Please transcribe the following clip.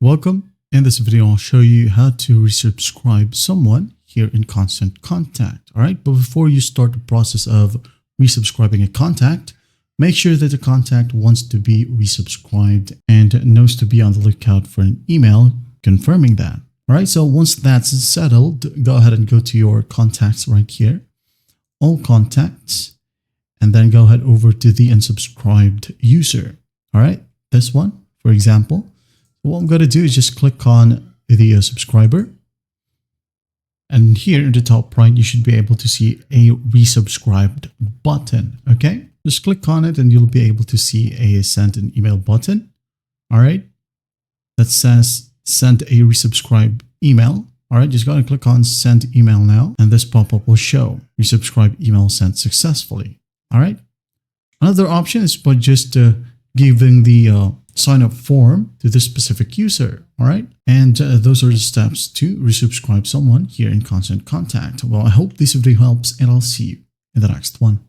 Welcome. In this video, I'll show you how to resubscribe someone here in Constant Contact. All right. But before you start the process of resubscribing a contact, make sure that the contact wants to be resubscribed and knows to be on the lookout for an email confirming that. All right. So once that's settled, go ahead and go to your contacts right here, all contacts, and then go ahead over to the unsubscribed user. All right. This one, for example. What I'm going to do is just click on the subscriber. And here in the top right, you should be able to see a resubscribed button. Okay. Just click on it and you'll be able to see a send an email button. All right. That says send a resubscribe email. All right. Just go and click on send email now. And this pop-up will show resubscribe email sent successfully. All right. Another option is by just giving the sign up form to this specific user. All right. And those are the steps to resubscribe someone here in Constant Contact. Well, I hope this video helps and I'll see you in the next one.